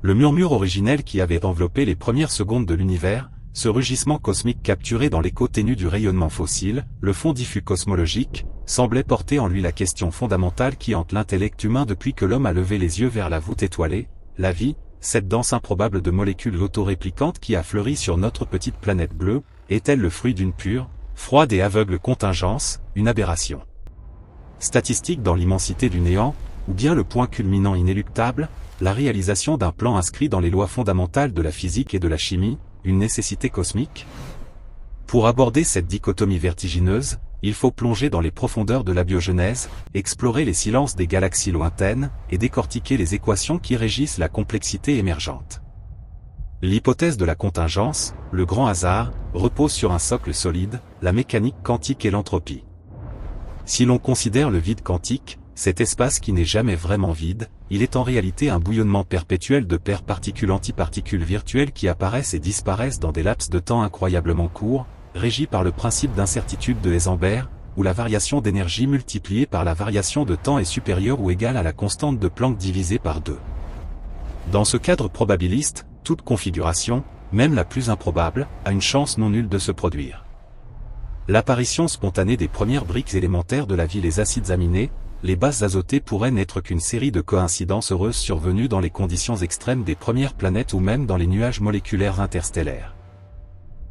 Le murmure originel qui avait enveloppé les premières secondes de l'univers, ce rugissement cosmique capturé dans l'écho ténu du rayonnement fossile, le fond diffus cosmologique, semblait porter en lui la question fondamentale qui hante l'intellect humain depuis que l'homme a levé les yeux vers la voûte étoilée, la vie, cette danse improbable de molécules autoréplicantes qui a fleuri sur notre petite planète bleue, est-elle le fruit d'une pure, froide et aveugle contingence, une aberration statistique dans l'immensité du néant, ou bien le point culminant inéluctable, la réalisation d'un plan inscrit dans les lois fondamentales de la physique et de la chimie, une nécessité cosmique? Pour aborder cette dichotomie vertigineuse, il faut plonger dans les profondeurs de la biogenèse, explorer les silences des galaxies lointaines, et décortiquer les équations qui régissent la complexité émergente. L'hypothèse de la contingence, le grand hasard, repose sur un socle solide, la mécanique quantique et l'entropie. Si l'on considère le vide quantique, cet espace qui n'est jamais vraiment vide, il est en réalité un bouillonnement perpétuel de paires particules-antiparticules virtuelles qui apparaissent et disparaissent dans des laps de temps incroyablement courts, régis par le principe d'incertitude de Heisenberg, où la variation d'énergie multipliée par la variation de temps est supérieure ou égale à la constante de Planck divisée par 2. Dans ce cadre probabiliste, toute configuration, même la plus improbable, a une chance non nulle de se produire. L'apparition spontanée des premières briques élémentaires de la vie, les acides aminés, les bases azotées pourraient n'être qu'une série de coïncidences heureuses survenues dans les conditions extrêmes des premières planètes ou même dans les nuages moléculaires interstellaires.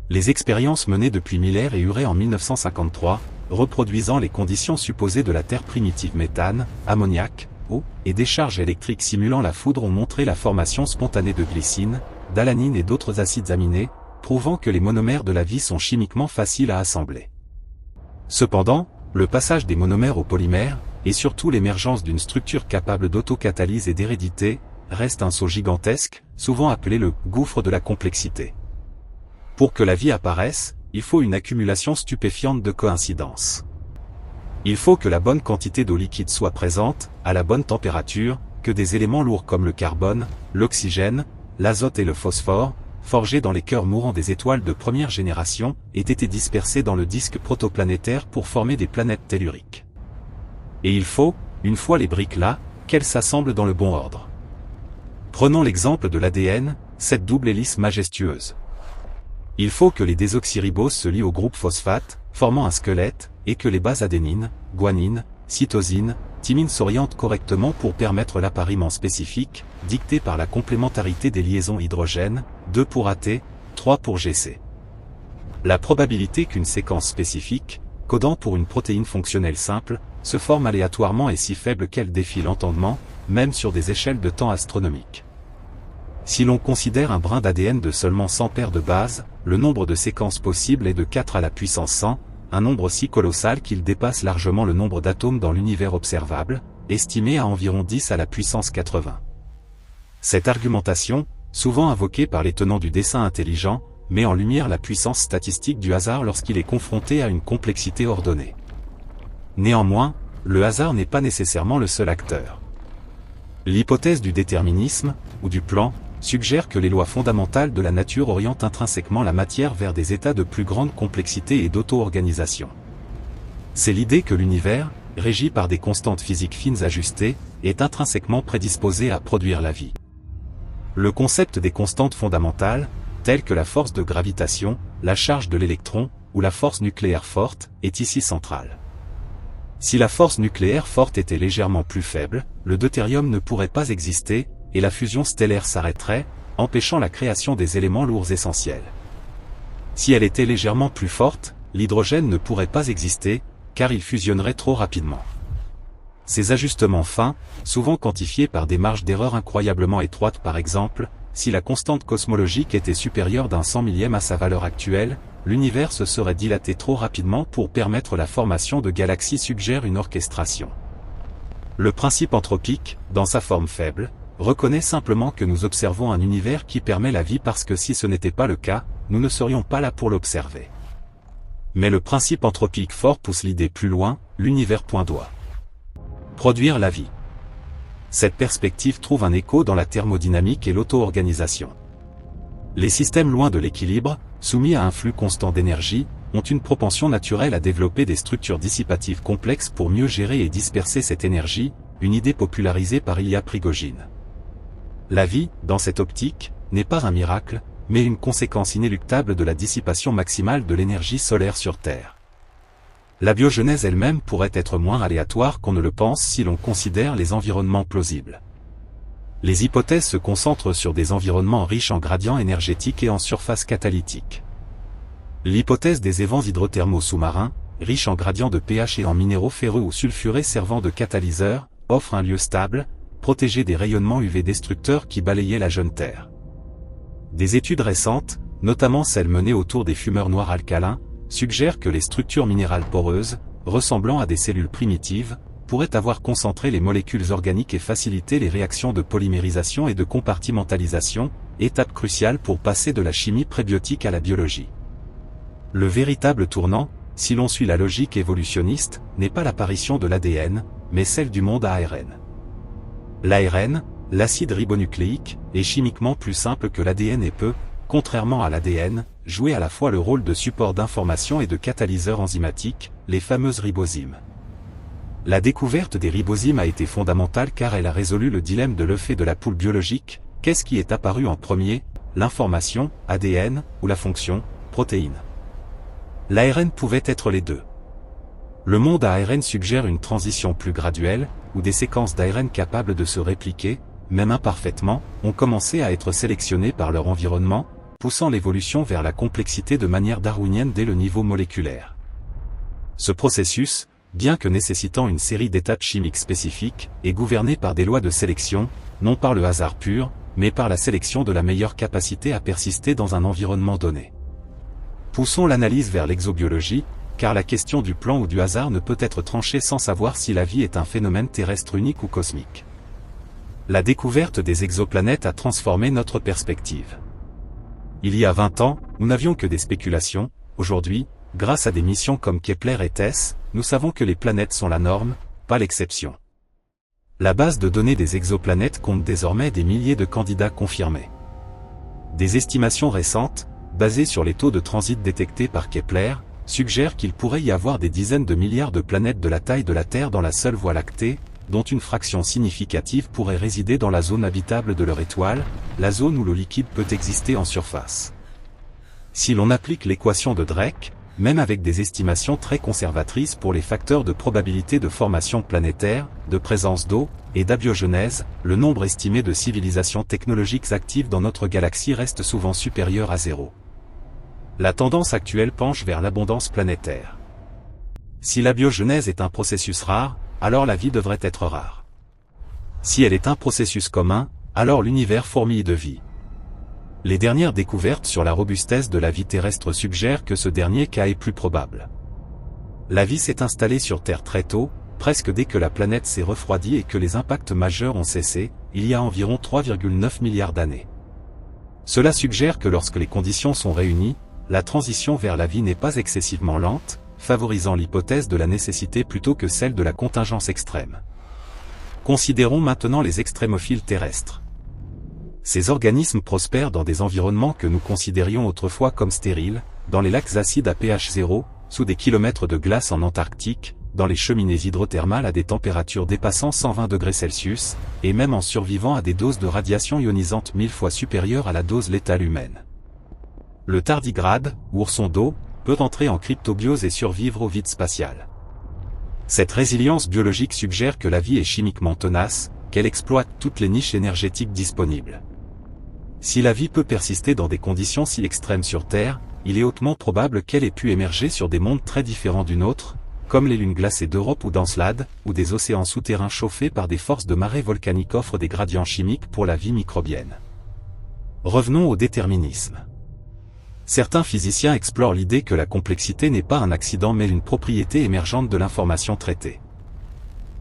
Les expériences menées depuis Miller et Urey en 1953, reproduisant les conditions supposées de la Terre primitive, méthane, ammoniac, eau, et décharges électriques simulant la foudre, ont montré la formation spontanée de glycine, d'alanine et d'autres acides aminés, prouvant que les monomères de la vie sont chimiquement faciles à assembler. Cependant, le passage des monomères aux polymères, et surtout l'émergence d'une structure capable d'autocatalyse et d'hérédité, reste un saut gigantesque, souvent appelé le « gouffre de la complexité ». Pour que la vie apparaisse, il faut une accumulation stupéfiante de coïncidences. Il faut que la bonne quantité d'eau liquide soit présente, à la bonne température, que des éléments lourds comme le carbone, l'oxygène, l'azote et le phosphore, forgés dans les cœurs mourants des étoiles de première génération, aient été dispersés dans le disque protoplanétaire pour former des planètes telluriques. Et il faut, une fois les briques là, qu'elles s'assemblent dans le bon ordre. Prenons l'exemple de l'ADN, cette double hélice majestueuse. Il faut que les désoxyriboses se lient au groupe phosphate, formant un squelette, et que les bases adénine, guanine, cytosine, thymine s'orientent correctement pour permettre l'appariement spécifique, dicté par la complémentarité des liaisons hydrogène, 2 pour AT, 3 pour GC. La probabilité qu'une séquence spécifique, codant pour une protéine fonctionnelle simple, se forme aléatoirement est si faible qu'elle défie l'entendement, même sur des échelles de temps astronomiques. Si l'on considère un brin d'ADN de seulement 100 paires de bases, le nombre de séquences possibles est de 4 à la puissance 100, un nombre si colossal qu'il dépasse largement le nombre d'atomes dans l'univers observable, estimé à environ 10 à la puissance 80. Cette argumentation, souvent invoquée par les tenants du dessin intelligent, met en lumière la puissance statistique du hasard lorsqu'il est confronté à une complexité ordonnée. Néanmoins, le hasard n'est pas nécessairement le seul acteur. L'hypothèse du déterminisme, ou du plan, suggère que les lois fondamentales de la nature orientent intrinsèquement la matière vers des états de plus grande complexité et d'auto-organisation. C'est l'idée que l'univers, régi par des constantes physiques fines ajustées, est intrinsèquement prédisposé à produire la vie. Le concept des constantes fondamentales, telles que la force de gravitation, la charge de l'électron, ou la force nucléaire forte, est ici central. Si la force nucléaire forte était légèrement plus faible, le deutérium ne pourrait pas exister, et la fusion stellaire s'arrêterait, empêchant la création des éléments lourds essentiels. Si elle était légèrement plus forte, l'hydrogène ne pourrait pas exister, car il fusionnerait trop rapidement. Ces ajustements fins, souvent quantifiés par des marges d'erreur incroyablement étroites par exemple, si la constante cosmologique était supérieure d'un 100 millième à sa valeur actuelle, l'univers se serait dilaté trop rapidement pour permettre la formation de galaxies suggère une orchestration. Le principe anthropique, dans sa forme faible, reconnaît simplement que nous observons un univers qui permet la vie parce que si ce n'était pas le cas, nous ne serions pas là pour l'observer. Mais le principe anthropique fort pousse l'idée plus loin, l'univers doit produire la vie. Cette perspective trouve un écho dans la thermodynamique et l'auto-organisation. Les systèmes loin de l'équilibre, soumis à un flux constant d'énergie, ont une propension naturelle à développer des structures dissipatives complexes pour mieux gérer et disperser cette énergie, une idée popularisée par Ilya Prigogine. La vie, dans cette optique, n'est pas un miracle, mais une conséquence inéluctable de la dissipation maximale de l'énergie solaire sur Terre. La biogenèse elle-même pourrait être moins aléatoire qu'on ne le pense si l'on considère les environnements plausibles. Les hypothèses se concentrent sur des environnements riches en gradients énergétiques et en surface catalytique. L'hypothèse des évents hydrothermaux sous-marins, riches en gradients de pH et en minéraux ferreux ou sulfurés servant de catalyseurs, offre un lieu stable, protégé des rayonnements UV destructeurs qui balayaient la jeune Terre. Des études récentes, notamment celles menées autour des fumeurs noirs alcalins, suggèrent que les structures minérales poreuses, ressemblant à des cellules primitives, pourraient avoir concentré les molécules organiques et facilité les réactions de polymérisation et de compartimentalisation, étape cruciale pour passer de la chimie prébiotique à la biologie. Le véritable tournant, si l'on suit la logique évolutionniste, n'est pas l'apparition de l'ADN, mais celle du monde ARN. L'ARN, l'acide ribonucléique, est chimiquement plus simple que l'ADN et peut, contrairement à l'ADN, jouer à la fois le rôle de support d'information et de catalyseur enzymatique, les fameuses ribozymes. La découverte des ribozymes a été fondamentale car elle a résolu le dilemme de l'œuf et de la poule biologique. Qu'est-ce qui est apparu en premier, l'information, ADN, ou la fonction, protéine? L'ARN pouvait être les deux. Le monde ARN suggère une transition plus graduelle, où des séquences d'ARN capables de se répliquer, même imparfaitement, ont commencé à être sélectionnées par leur environnement, poussant l'évolution vers la complexité de manière darwinienne dès le niveau moléculaire. Ce processus, bien que nécessitant une série d'étapes chimiques spécifiques, est gouverné par des lois de sélection, non par le hasard pur, mais par la sélection de la meilleure capacité à persister dans un environnement donné. Poussons l'analyse vers l'exobiologie, car la question du plan ou du hasard ne peut être tranchée sans savoir si la vie est un phénomène terrestre unique ou cosmique. La découverte des exoplanètes a transformé notre perspective. Il y a 20 ans, nous n'avions que des spéculations. Aujourd'hui, grâce à des missions comme Kepler et TESS, nous savons que les planètes sont la norme, pas l'exception. La base de données des exoplanètes compte désormais des milliers de candidats confirmés. Des estimations récentes, basées sur les taux de transit détectés par Kepler, suggèrent qu'il pourrait y avoir des dizaines de milliards de planètes de la taille de la Terre dans la seule Voie lactée, dont une fraction significative pourrait résider dans la zone habitable de leur étoile, la zone où l'eau liquide peut exister en surface. Si l'on applique l'équation de Drake, même avec des estimations très conservatrices pour les facteurs de probabilité de formation planétaire, de présence d'eau, et d'abiogenèse, le nombre estimé de civilisations technologiques actives dans notre galaxie reste souvent supérieur à 0. La tendance actuelle penche vers l'abondance planétaire. Si l'abiogenèse est un processus rare, alors la vie devrait être rare. Si elle est un processus commun, alors l'univers fourmille de vie. Les dernières découvertes sur la robustesse de la vie terrestre suggèrent que ce dernier cas est plus probable. La vie s'est installée sur Terre très tôt, presque dès que la planète s'est refroidie et que les impacts majeurs ont cessé, il y a environ 3,9 milliards d'années. Cela suggère que lorsque les conditions sont réunies, la transition vers la vie n'est pas excessivement lente, favorisant l'hypothèse de la nécessité plutôt que celle de la contingence extrême. Considérons maintenant les extrémophiles terrestres. Ces organismes prospèrent dans des environnements que nous considérions autrefois comme stériles, dans les lacs acides à pH 0, sous des kilomètres de glace en Antarctique, dans les cheminées hydrothermales à des températures dépassant 120 degrés Celsius, et même en survivant à des doses de radiation ionisante 1000 fois supérieures à la dose létale humaine. Le tardigrade, ourson d'eau, peut entrer en cryptobiose et survivre au vide spatial. Cette résilience biologique suggère que la vie est chimiquement tenace, qu'elle exploite toutes les niches énergétiques disponibles. Si la vie peut persister dans des conditions si extrêmes sur Terre, il est hautement probable qu'elle ait pu émerger sur des mondes très différents du nôtre, comme les lunes glacées d'Europe ou d'Encelade, ou des océans souterrains chauffés par des forces de marée volcaniques offrent des gradients chimiques pour la vie microbienne. Revenons au déterminisme. Certains physiciens explorent l'idée que la complexité n'est pas un accident mais une propriété émergente de l'information traitée.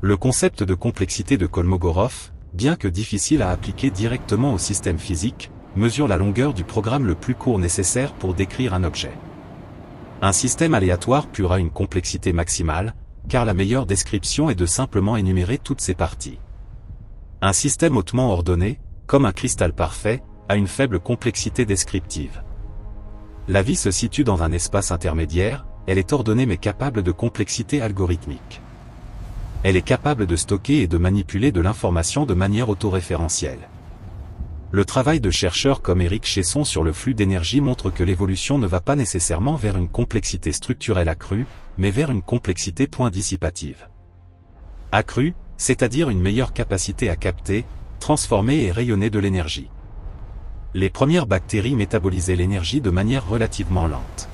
Le concept de complexité de Kolmogorov, bien que difficile à appliquer directement au système physique, mesure la longueur du programme le plus court nécessaire pour décrire un objet. Un système aléatoire pur a une complexité maximale, car la meilleure description est de simplement énumérer toutes ses parties. Un système hautement ordonné, comme un cristal parfait, a une faible complexité descriptive. La vie se situe dans un espace intermédiaire, elle est ordonnée mais capable de complexité algorithmique. Elle est capable de stocker et de manipuler de l'information de manière autoréférentielle. Le travail de chercheurs comme Éric Chesson sur le flux d'énergie montre que l'évolution ne va pas nécessairement vers une complexité structurelle accrue, mais vers une complexité dissipative. Accrue, c'est-à-dire une meilleure capacité à capter, transformer et rayonner de l'énergie. Les premières bactéries métabolisaient l'énergie de manière relativement lente.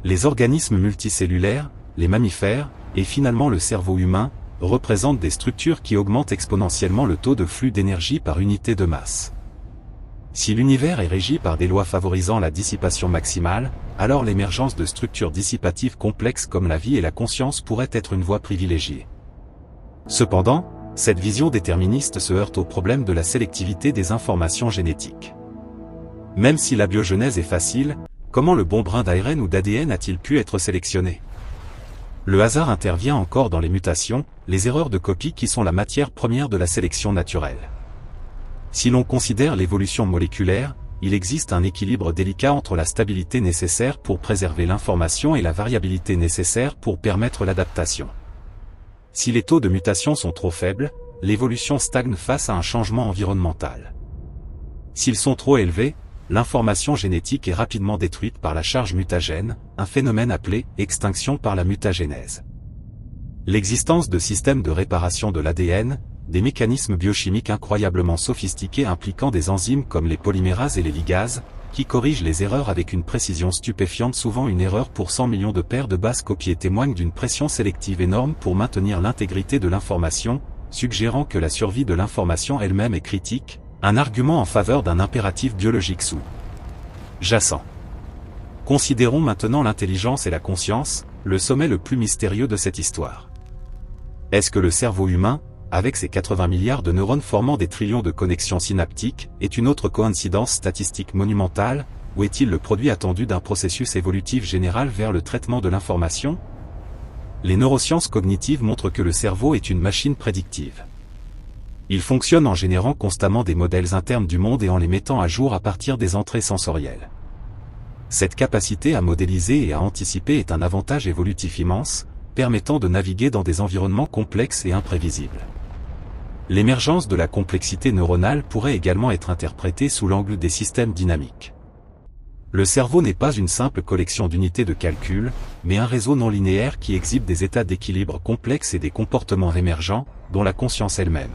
Les organismes multicellulaires, les mammifères, et finalement le cerveau humain, représentent des structures qui augmentent exponentiellement le taux de flux d'énergie par unité de masse. Si l'univers est régi par des lois favorisant la dissipation maximale, alors l'émergence de structures dissipatives complexes comme la vie et la conscience pourrait être une voie privilégiée. Cependant, cette vision déterministe se heurte au problème de la sélectivité des informations génétiques. Même si la biogenèse est facile, comment le bon brin d'ARN ou d'ADN a-t-il pu être sélectionné? Le hasard intervient encore dans les mutations, les erreurs de copie qui sont la matière première de la sélection naturelle. Si l'on considère l'évolution moléculaire, il existe un équilibre délicat entre la stabilité nécessaire pour préserver l'information et la variabilité nécessaire pour permettre l'adaptation. Si les taux de mutation sont trop faibles, l'évolution stagne face à un changement environnemental. S'ils sont trop élevés, l'information génétique est rapidement détruite par la charge mutagène, un phénomène appelé extinction par la mutagénèse. L'existence de systèmes de réparation de l'ADN, des mécanismes biochimiques incroyablement sophistiqués impliquant des enzymes comme les polymérases et les ligases, qui corrigent les erreurs avec une précision stupéfiante, souvent une erreur pour 100 millions de paires de bases copiées, témoignent d'une pression sélective énorme pour maintenir l'intégrité de l'information, suggérant que la survie de l'information elle-même est critique, un argument en faveur d'un impératif biologique sous-jacent. Considérons maintenant l'intelligence et la conscience, le sommet le plus mystérieux de cette histoire. Est-ce que le cerveau humain, avec ses 80 milliards de neurones formant des trillions de connexions synaptiques, est une autre coïncidence statistique monumentale, ou est-il le produit attendu d'un processus évolutif général vers le traitement de l'information? Les neurosciences cognitives montrent que le cerveau est une machine prédictive. Il fonctionne en générant constamment des modèles internes du monde et en les mettant à jour à partir des entrées sensorielles. Cette capacité à modéliser et à anticiper est un avantage évolutif immense, permettant de naviguer dans des environnements complexes et imprévisibles. L'émergence de la complexité neuronale pourrait également être interprétée sous l'angle des systèmes dynamiques. Le cerveau n'est pas une simple collection d'unités de calcul, mais un réseau non linéaire qui exhibe des états d'équilibre complexes et des comportements émergents, dont la conscience elle-même.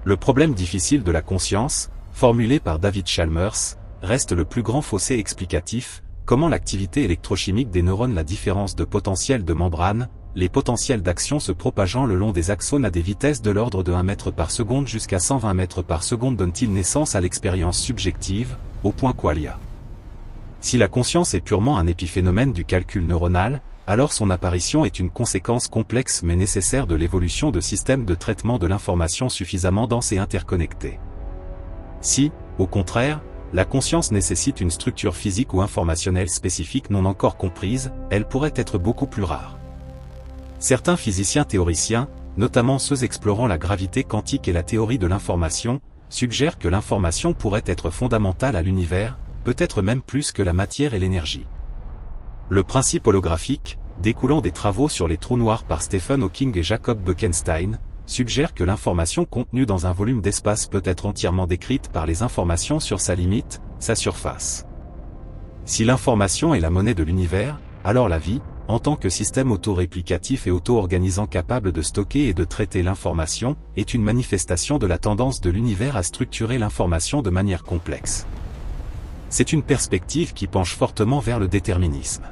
Le problème difficile de la conscience, formulé par David Chalmers, reste le plus grand fossé explicatif: comment l'activité électrochimique des neurones, la différence de potentiel de membrane, les potentiels d'action se propageant le long des axones à des vitesses de l'ordre de 1 mètre par seconde jusqu'à 120 mètres par seconde donnent-ils naissance à l'expérience subjective, au point qualia. Si la conscience est purement un épiphénomène du calcul neuronal, alors son apparition est une conséquence complexe mais nécessaire de l'évolution de systèmes de traitement de l'information suffisamment denses et interconnectés. Si, au contraire, la conscience nécessite une structure physique ou informationnelle spécifique non encore comprise, elle pourrait être beaucoup plus rare. Certains physiciens théoriciens, notamment ceux explorant la gravité quantique et la théorie de l'information, suggèrent que l'information pourrait être fondamentale à l'univers, peut-être même plus que la matière et l'énergie. Le principe holographique, découlant des travaux sur les trous noirs par Stephen Hawking et Jacob Bekenstein, suggère que l'information contenue dans un volume d'espace peut être entièrement décrite par les informations sur sa limite, sa surface. Si l'information est la monnaie de l'univers, alors la vie, en tant que système auto-réplicatif et auto-organisant capable de stocker et de traiter l'information, est une manifestation de la tendance de l'univers à structurer l'information de manière complexe. C'est une perspective qui penche fortement vers le déterminisme.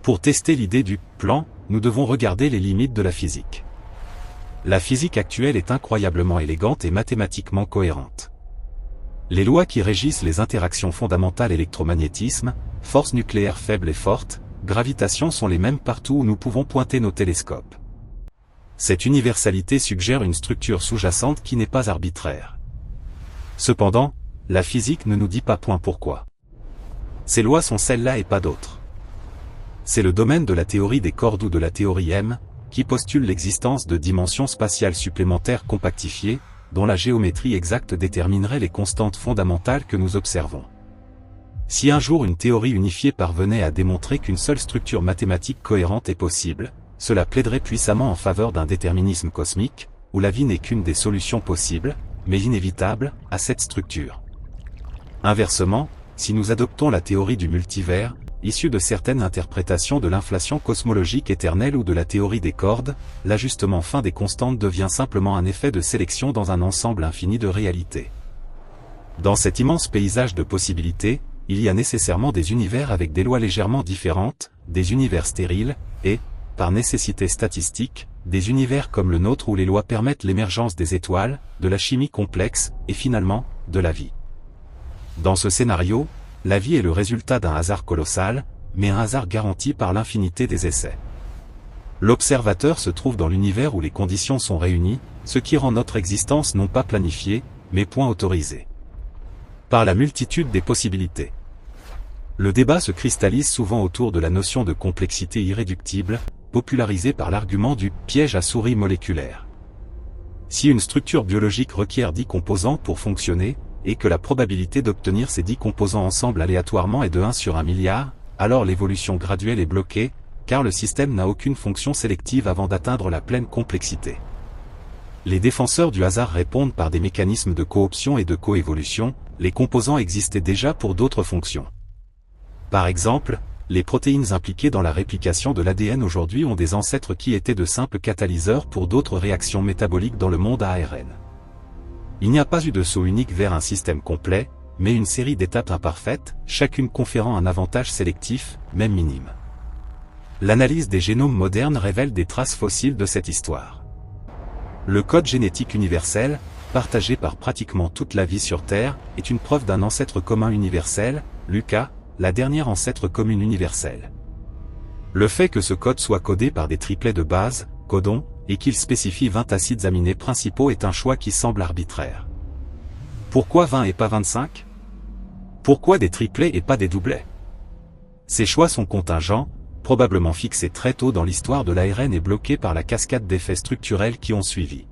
Pour tester l'idée du « plan », nous devons regarder les limites de la physique. La physique actuelle est incroyablement élégante et mathématiquement cohérente. Les lois qui régissent les interactions fondamentales électromagnétisme, force nucléaire faible et forte, gravitation sont les mêmes partout où nous pouvons pointer nos télescopes. Cette universalité suggère une structure sous-jacente qui n'est pas arbitraire. Cependant, la physique ne nous dit pas point pourquoi. Ces lois sont celles-là et pas d'autres. C'est le domaine de la théorie des cordes ou de la théorie M, qui postule l'existence de dimensions spatiales supplémentaires compactifiées, dont la géométrie exacte déterminerait les constantes fondamentales que nous observons. Si un jour une théorie unifiée parvenait à démontrer qu'une seule structure mathématique cohérente est possible, cela plaiderait puissamment en faveur d'un déterminisme cosmique, où la vie n'est qu'une des solutions possibles, mais inévitable, à cette structure. Inversement, si nous adoptons la théorie du multivers, issue de certaines interprétations de l'inflation cosmologique éternelle ou de la théorie des cordes, l'ajustement fin des constantes devient simplement un effet de sélection dans un ensemble infini de réalités. Dans cet immense paysage de possibilités, il y a nécessairement des univers avec des lois légèrement différentes, des univers stériles, et, par nécessité statistique, des univers comme le nôtre où les lois permettent l'émergence des étoiles, de la chimie complexe, et finalement, de la vie. Dans ce scénario, la vie est le résultat d'un hasard colossal, mais un hasard garanti par l'infinité des essais. L'observateur se trouve dans l'univers où les conditions sont réunies, ce qui rend notre existence non pas planifiée, mais point autorisée. Par la multitude des possibilités. Le débat se cristallise souvent autour de la notion de complexité irréductible, popularisée par l'argument du « piège à souris moléculaire ». Si une structure biologique requiert 10 composants pour fonctionner, et que la probabilité d'obtenir ces 10 composants ensemble aléatoirement est de 1 sur 1 milliard, alors l'évolution graduelle est bloquée, car le système n'a aucune fonction sélective avant d'atteindre la pleine complexité. Les défenseurs du hasard répondent par des mécanismes de cooption et de coévolution, les composants existaient déjà pour d'autres fonctions. Par exemple, les protéines impliquées dans la réplication de l'ADN aujourd'hui ont des ancêtres qui étaient de simples catalyseurs pour d'autres réactions métaboliques dans le monde ARN. Il n'y a pas eu de saut unique vers un système complet, mais une série d'étapes imparfaites, chacune conférant un avantage sélectif, même minime. L'analyse des génomes modernes révèle des traces fossiles de cette histoire. Le code génétique universel, partagé par pratiquement toute la vie sur Terre, est une preuve d'un ancêtre commun universel, Lucas, la dernière ancêtre commune universelle. Le fait que ce code soit codé par des triplets de base, codons, et qu'il spécifie 20 acides aminés principaux est un choix qui semble arbitraire. Pourquoi 20 et pas 25 ? Pourquoi des triplets et pas des doublets ? Ces choix sont contingents, probablement fixés très tôt dans l'histoire de l'ARN et bloqués par la cascade d'effets structurels qui ont suivi.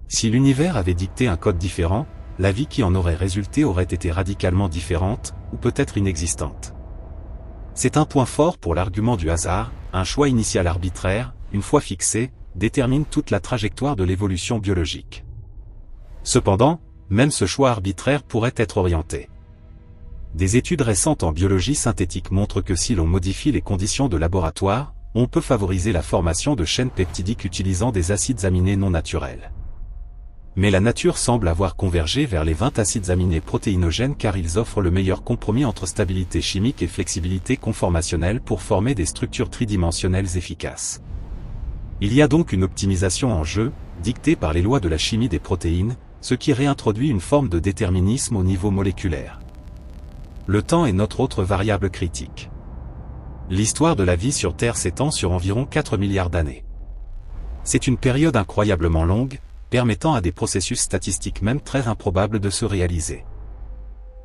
Si l'univers avait dicté un code différent, la vie qui en aurait résulté aurait été radicalement différente, ou peut-être inexistante. C'est un point fort pour l'argument du hasard, un choix initial arbitraire, une fois fixé, détermine toute la trajectoire de l'évolution biologique. Cependant, même ce choix arbitraire pourrait être orienté. Des études récentes en biologie synthétique montrent que si l'on modifie les conditions de laboratoire, on peut favoriser la formation de chaînes peptidiques utilisant des acides aminés non naturels. Mais la nature semble avoir convergé vers les 20 acides aminés protéinogènes car ils offrent le meilleur compromis entre stabilité chimique et flexibilité conformationnelle pour former des structures tridimensionnelles efficaces. Il y a donc une optimisation en jeu, dictée par les lois de la chimie des protéines, ce qui réintroduit une forme de déterminisme au niveau moléculaire. Le temps est notre autre variable critique. L'histoire de la vie sur Terre s'étend sur environ 4 milliards d'années. C'est une période incroyablement longue, permettant à des processus statistiques même très improbables de se réaliser.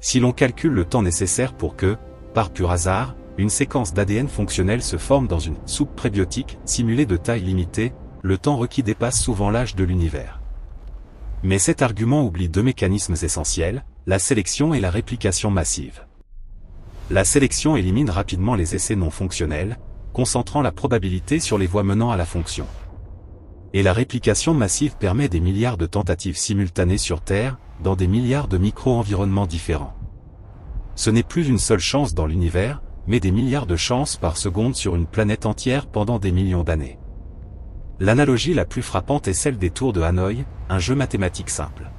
Si l'on calcule le temps nécessaire pour que, par pur hasard, une séquence d'ADN fonctionnelle se forme dans une soupe prébiotique simulée de taille limitée, le temps requis dépasse souvent l'âge de l'univers. Mais cet argument oublie 2 mécanismes essentiels, la sélection et la réplication massive. La sélection élimine rapidement les essais non fonctionnels, concentrant la probabilité sur les voies menant à la fonction. Et la réplication massive permet des milliards de tentatives simultanées sur Terre, dans des milliards de micro-environnements différents. Ce n'est plus une seule chance dans l'univers, mais des milliards de chances par seconde sur une planète entière pendant des millions d'années. L'analogie la plus frappante est celle des tours de Hanoï, un jeu mathématique simple.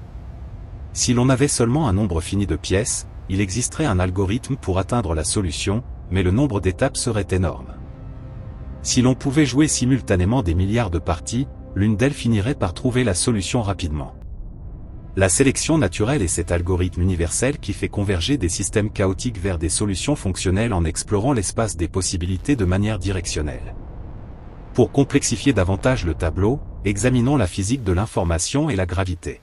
Si l'on avait seulement un nombre fini de pièces, il existerait un algorithme pour atteindre la solution, mais le nombre d'étapes serait énorme. Si l'on pouvait jouer simultanément des milliards de parties, l'une d'elles finirait par trouver la solution rapidement. La sélection naturelle est cet algorithme universel qui fait converger des systèmes chaotiques vers des solutions fonctionnelles en explorant l'espace des possibilités de manière directionnelle. Pour complexifier davantage le tableau, examinons la physique de l'information et la gravité.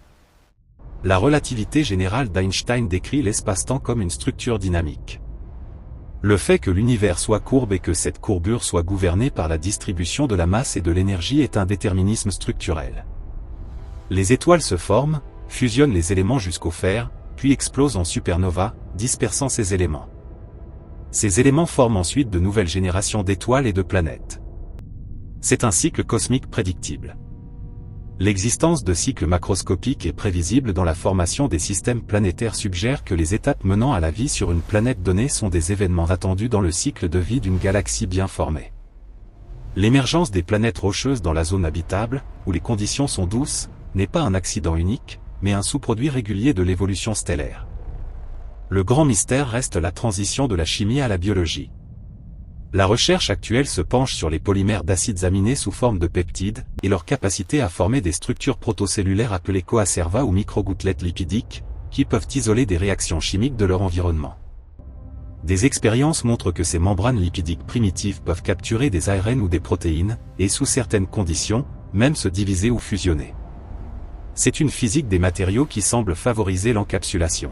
La relativité générale d'Einstein décrit l'espace-temps comme une structure dynamique. Le fait que l'univers soit courbe et que cette courbure soit gouvernée par la distribution de la masse et de l'énergie est un déterminisme structurel. Les étoiles se forment, fusionnent les éléments jusqu'au fer, puis explosent en supernova, dispersant ces éléments. Ces éléments forment ensuite de nouvelles générations d'étoiles et de planètes. C'est un cycle cosmique prédictible. L'existence de cycles macroscopiques et prévisibles dans la formation des systèmes planétaires suggère que les étapes menant à la vie sur une planète donnée sont des événements attendus dans le cycle de vie d'une galaxie bien formée. L'émergence des planètes rocheuses dans la zone habitable, où les conditions sont douces, n'est pas un accident unique, mais un sous-produit régulier de l'évolution stellaire. Le grand mystère reste la transition de la chimie à la biologie. La recherche actuelle se penche sur les polymères d'acides aminés sous forme de peptides, et leur capacité à former des structures protocellulaires appelées coacerva ou microgouttelettes lipidiques, qui peuvent isoler des réactions chimiques de leur environnement. Des expériences montrent que ces membranes lipidiques primitives peuvent capturer des ARN ou des protéines, et sous certaines conditions, même se diviser ou fusionner. C'est une physique des matériaux qui semble favoriser l'encapsulation.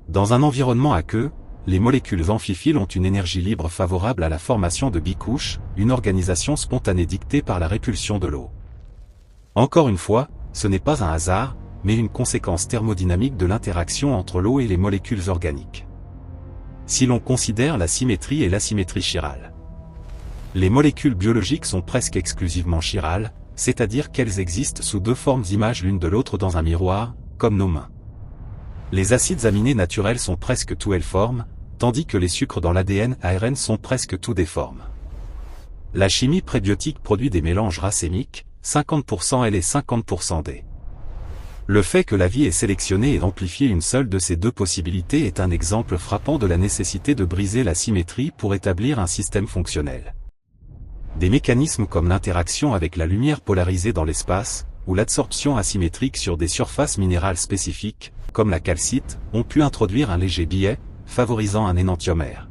Dans un environnement aqueux, les molécules amphiphiles ont une énergie libre favorable à la formation de bicouches, une organisation spontanée dictée par la répulsion de l'eau. Encore une fois, ce n'est pas un hasard, mais une conséquence thermodynamique de l'interaction entre l'eau et les molécules organiques. Si l'on considère la symétrie et l'asymétrie chirale. Les molécules biologiques sont presque exclusivement chirales, c'est-à-dire qu'elles existent sous deux formes images l'une de l'autre dans un miroir, comme nos mains. Les acides aminés naturels sont presque tous L-formes, tandis que les sucres dans l'ADN ARN sont presque tous D-formes. La chimie prébiotique produit des mélanges racémiques, 50% L et 50% D. Le fait que la vie ait sélectionné et amplifié une seule de ces deux possibilités est un exemple frappant de la nécessité de briser la symétrie pour établir un système fonctionnel. Des mécanismes comme l'interaction avec la lumière polarisée dans l'espace, ou l'absorption asymétrique sur des surfaces minérales spécifiques, comme la calcite, ont pu introduire un léger biais, favorisant un énantiomère.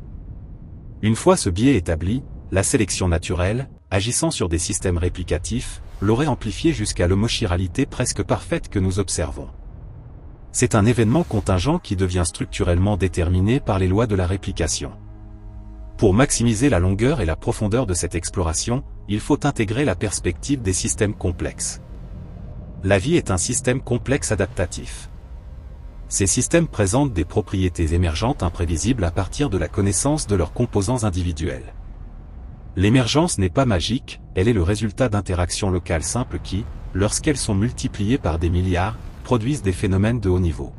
Une fois ce biais établi, la sélection naturelle, agissant sur des systèmes réplicatifs, l'aurait amplifié jusqu'à l'homochiralité presque parfaite que nous observons. C'est un événement contingent qui devient structurellement déterminé par les lois de la réplication. Pour maximiser la longueur et la profondeur de cette exploration, il faut intégrer la perspective des systèmes complexes. La vie est un système complexe adaptatif. Ces systèmes présentent des propriétés émergentes imprévisibles à partir de la connaissance de leurs composants individuels. L'émergence n'est pas magique, elle est le résultat d'interactions locales simples qui, lorsqu'elles sont multipliées par des milliards, produisent des phénomènes de haut niveau.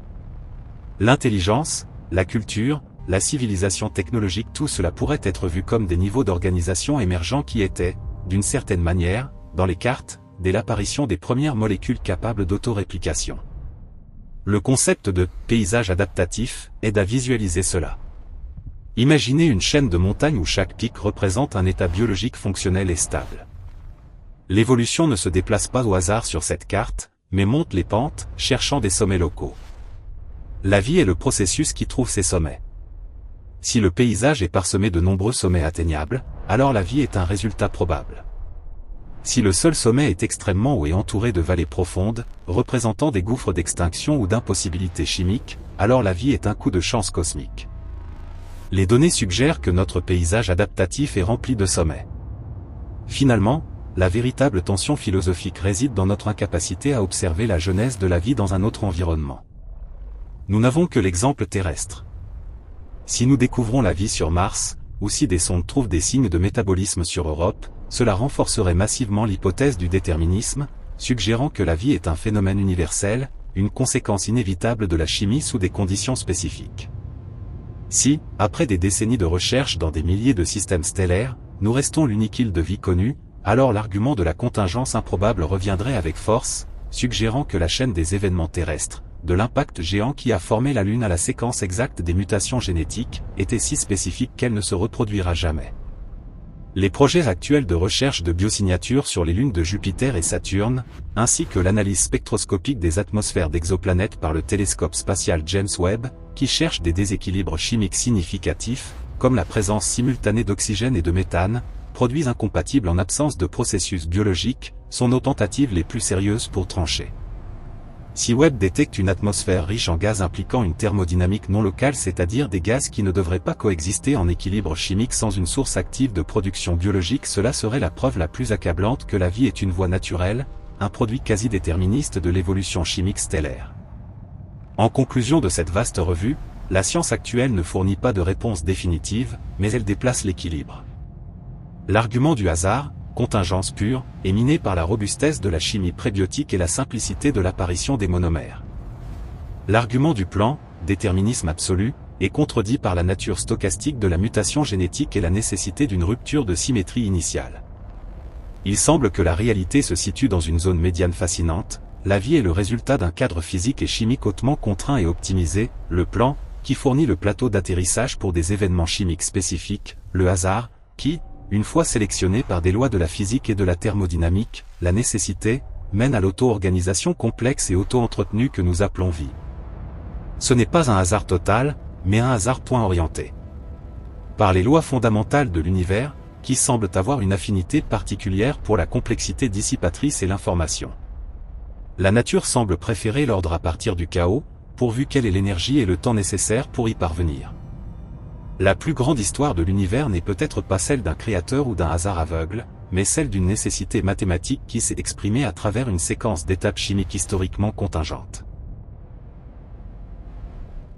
L'intelligence, la culture, la civilisation technologique, tout cela pourrait être vu comme des niveaux d'organisation émergents qui étaient, d'une certaine manière, dans les cartes, dès l'apparition des premières molécules capables d'autoréplication. Le concept de « paysage adaptatif » aide à visualiser cela. Imaginez une chaîne de montagnes où chaque pic représente un état biologique fonctionnel et stable. L'évolution ne se déplace pas au hasard sur cette carte, mais monte les pentes, cherchant des sommets locaux. La vie est le processus qui trouve ces sommets. Si le paysage est parsemé de nombreux sommets atteignables, alors la vie est un résultat probable. Si le seul sommet est extrêmement haut et entouré de vallées profondes, représentant des gouffres d'extinction ou d'impossibilité chimique, alors la vie est un coup de chance cosmique. Les données suggèrent que notre paysage adaptatif est rempli de sommets. Finalement, la véritable tension philosophique réside dans notre incapacité à observer la genèse de la vie dans un autre environnement. Nous n'avons que l'exemple terrestre. Si nous découvrons la vie sur Mars, ou si des sondes trouvent des signes de métabolisme sur Europe, cela renforcerait massivement l'hypothèse du déterminisme, suggérant que la vie est un phénomène universel, une conséquence inévitable de la chimie sous des conditions spécifiques. Si, après des décennies de recherche dans des milliers de systèmes stellaires, nous restons l'unique île de vie connue, alors l'argument de la contingence improbable reviendrait avec force, suggérant que la chaîne des événements terrestres, de l'impact géant qui a formé la Lune à la séquence exacte des mutations génétiques, était si spécifique qu'elle ne se reproduira jamais. Les projets actuels de recherche de biosignatures sur les lunes de Jupiter et Saturne, ainsi que l'analyse spectroscopique des atmosphères d'exoplanètes par le télescope spatial James Webb, qui cherche des déséquilibres chimiques significatifs, comme la présence simultanée d'oxygène et de méthane, produits incompatibles en absence de processus biologiques, sont nos tentatives les plus sérieuses pour trancher. Si Webb détecte une atmosphère riche en gaz impliquant une thermodynamique non locale, c'est-à-dire des gaz qui ne devraient pas coexister en équilibre chimique sans une source active de production biologique, cela serait la preuve la plus accablante que la vie est une voie naturelle, un produit quasi déterministe de l'évolution chimique stellaire. En conclusion de cette vaste revue, la science actuelle ne fournit pas de réponse définitive, mais elle déplace l'équilibre. L'argument du hasard, contingence pure, est minée par la robustesse de la chimie prébiotique et la simplicité de l'apparition des monomères. L'argument du plan, déterminisme absolu, est contredit par la nature stochastique de la mutation génétique et la nécessité d'une rupture de symétrie initiale. Il semble que la réalité se situe dans une zone médiane fascinante, la vie est le résultat d'un cadre physique et chimique hautement contraint et optimisé, le plan, qui fournit le plateau d'atterrissage pour des événements chimiques spécifiques, le hasard, qui, une fois sélectionné par des lois de la physique et de la thermodynamique, la nécessité, mène à l'auto-organisation complexe et auto-entretenue que nous appelons vie. Ce n'est pas un hasard total, mais un hasard point orienté. Par les lois fondamentales de l'univers, qui semblent avoir une affinité particulière pour la complexité dissipatrice et l'information. La nature semble préférer l'ordre à partir du chaos, pourvu qu'elle ait l'énergie et le temps nécessaires pour y parvenir. La plus grande histoire de l'univers n'est peut-être pas celle d'un créateur ou d'un hasard aveugle, mais celle d'une nécessité mathématique qui s'est exprimée à travers une séquence d'étapes chimiques historiquement contingentes.